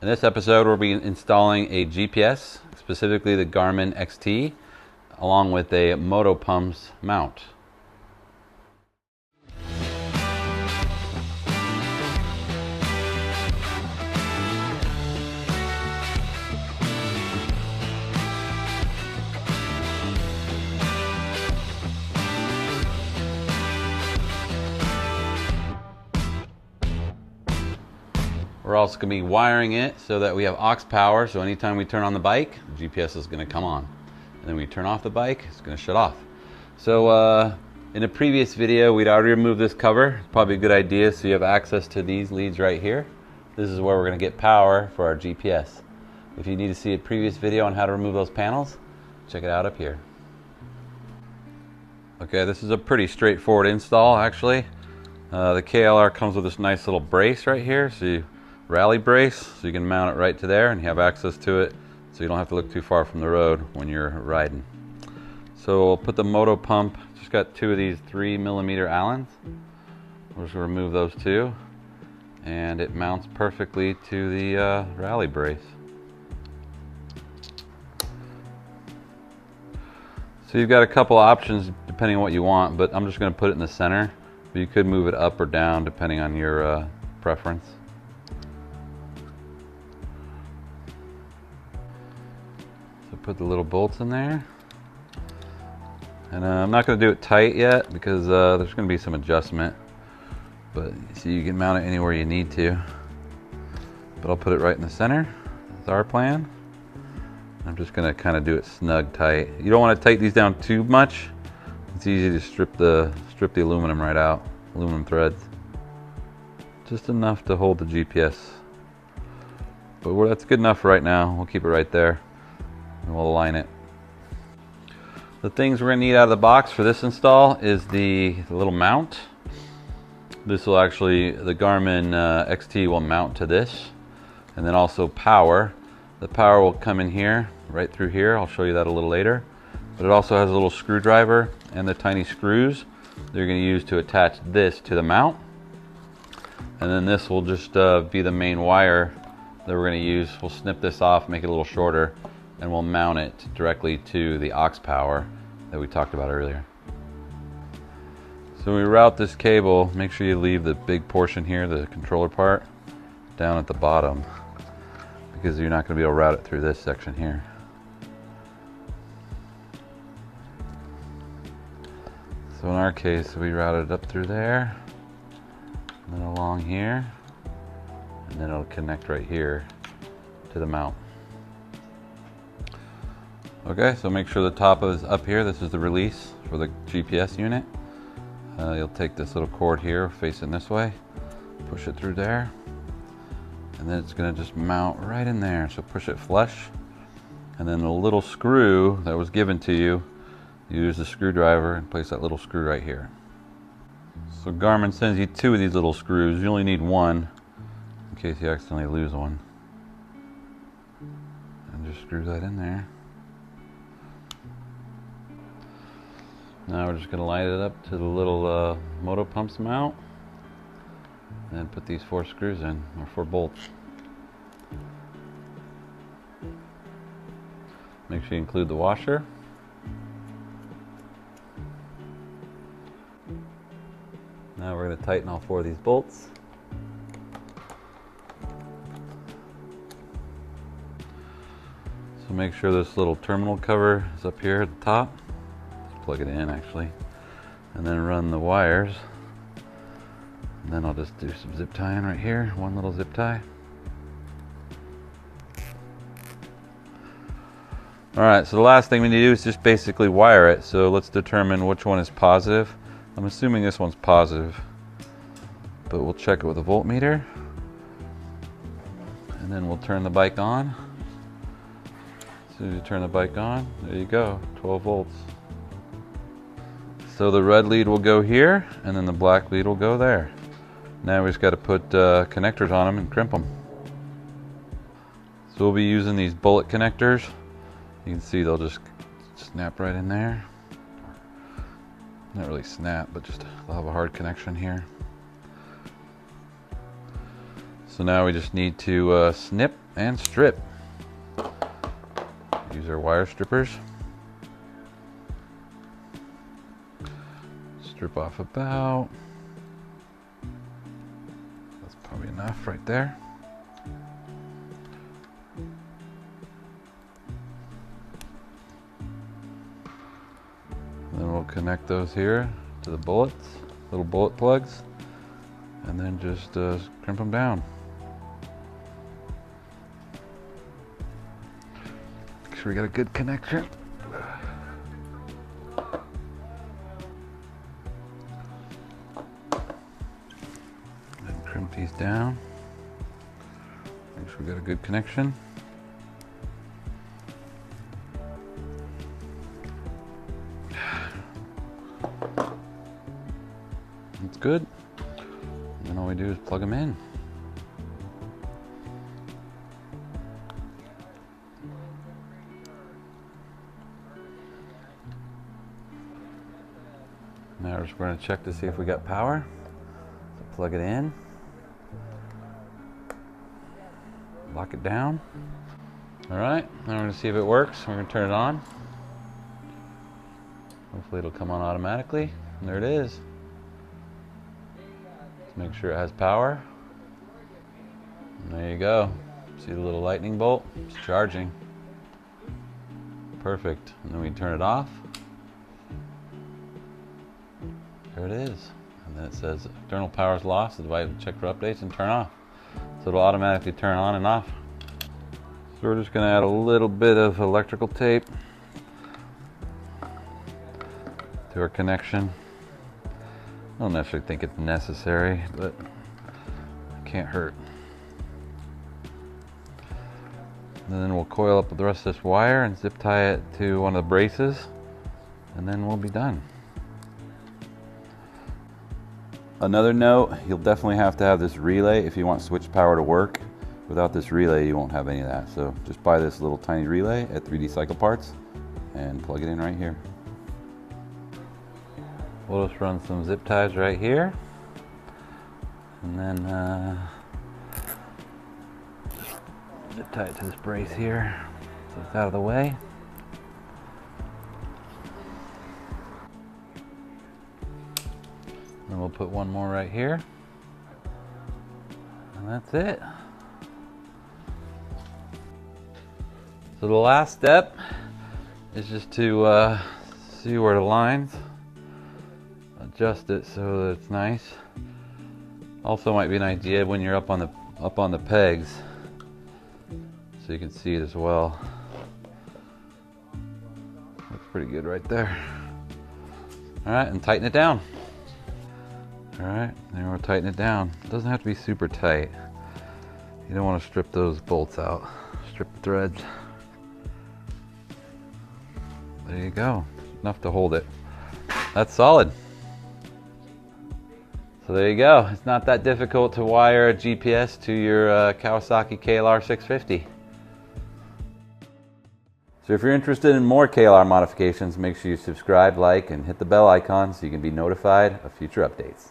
In this episode, we'll be installing a GPS, specifically the Garmin XT, along with a MotoPumps mount. We're also going to be wiring it so that we have aux power, so anytime we turn on the bike, the GPS is going to come on. And then we turn off the bike, it's going to shut off. So in a previous video, we'd already removed this cover. It's probably a good idea so you have access to these leads right here. This is where we're going to get power for our GPS. If you need to see a previous video on how to remove those panels, check it out up here. Okay, this is a pretty straightforward install actually. The KLR comes with this nice little brace right here, so you rally brace, so you can mount it right to there and you have access to it so you don't have to look too far from the road when you're riding. So we'll put the moto pump, just got two of these 3mm Allens. We're just going to remove those two and it mounts perfectly to the rally brace. So you've got a couple options depending on what you want, but I'm just going to put it in the center. But you could move it up or down depending on your preference. So put the little bolts in there. And I'm not going to do it tight yet because there's going to be some adjustment. But see, you can mount it anywhere you need to. But I'll put it right in the center. That's our plan. I'm just going to kind of do it snug tight. You don't want to tighten these down too much. It's easy to strip the aluminum right out, aluminum threads. Just enough to hold the GPS. But that's good enough right now. We'll keep it right there and we'll align it. The things we're going to need out of the box for this install is the little mount. This will actually, the Garmin XT will mount to this. And then also power. The power will come in here, right through here. I'll show you that a little later. But it also has a little screwdriver and the tiny screws they're going to use to attach this to the mount. And then this will just be the main wire that we're going to use. We'll snip this off, make it a little shorter, and we'll mount it directly to the aux power that we talked about earlier. So we route this cable, make sure you leave the big portion here, the controller part, down at the bottom, because you're not going to be able to route it through this section here. So in our case, we routed it up through there, and then along here, and then it'll connect right here to the mount. Okay, so make sure the top is up here. This is the release for the GPS unit. You'll take this little cord here facing this way, push it through there, and then it's going to just mount right in there. So push it flush, and then the little screw that was given to you, use the screwdriver and place that little screw right here. So Garmin sends you two of these little screws. You only need one in case you accidentally lose one. And just screw that in there. Now we're just going to line it up to the little MotoPumps mount and then put these 4 screws in, or 4 bolts. Make sure you include the washer. Now we're going to tighten all 4 of these bolts. So make sure this little terminal cover is up here at the top. Just plug it in actually. And then run the wires. And then I'll just do some zip tying right here. One little zip tie. Alright, so the last thing we need to do is just basically wire it. So let's determine which one is positive. I'm assuming this one's positive, but we'll check it with a voltmeter, and then we'll turn the bike on. As soon as you turn the bike on, there you go, 12 volts. So the red lead will go here, and then the black lead will go there. Now we just got to put connectors on them and crimp them. So we'll be using these bullet connectors. You can see they'll just snap right in there. Not really snap, but just they'll have a hard connection here. So now we just need to snip and strip. Use our wire strippers. Strip off about, that's probably enough right there. Then we'll connect those here to the bullets, little bullet plugs, and then just crimp them down. Make sure we got a good connection. And crimp these down. Make sure we got a good connection. That's good. And then all we do is plug them in. Now we're just going to check to see if we got power. So plug it in. Lock it down. All right, now we're going to see if it works. We're going to turn it on. Hopefully it'll come on automatically. And there it is. Let's make sure it has power. And there you go. See the little lightning bolt? It's charging. Perfect. And then we turn it off. There it is. And then it says external power is lost. The device will check for updates and turn off. So it'll automatically turn on and off. So we're just going to add a little bit of electrical tape to our connection. I don't necessarily think it's necessary, but it can't hurt. And then we'll coil up the rest of this wire and zip tie it to one of the braces, and then we'll be done. Another note, you'll definitely have to have this relay if you want switch power to work. Without this relay, you won't have any of that. So just buy this little tiny relay at 3D Cycle Parts and plug it in right here. We'll just run some zip ties right here, and then zip tie it to this brace here so it's out of the way. And we'll put one more right here, and that's it. So the last step is just to see where the lines, adjust it so that it's nice. Also might be an idea when you're up on the pegs, so you can see it as well. Looks pretty good right there. All right, and tighten it down. All right, then we'll tighten it down. It doesn't have to be super tight. You don't want to strip those bolts out. Strip the threads. There you go, enough to hold it. That's solid. So there you go. It's not that difficult to wire a GPS to your Kawasaki KLR650. So if you're interested in more KLR modifications, make sure you subscribe, like, and hit the bell icon so you can be notified of future updates.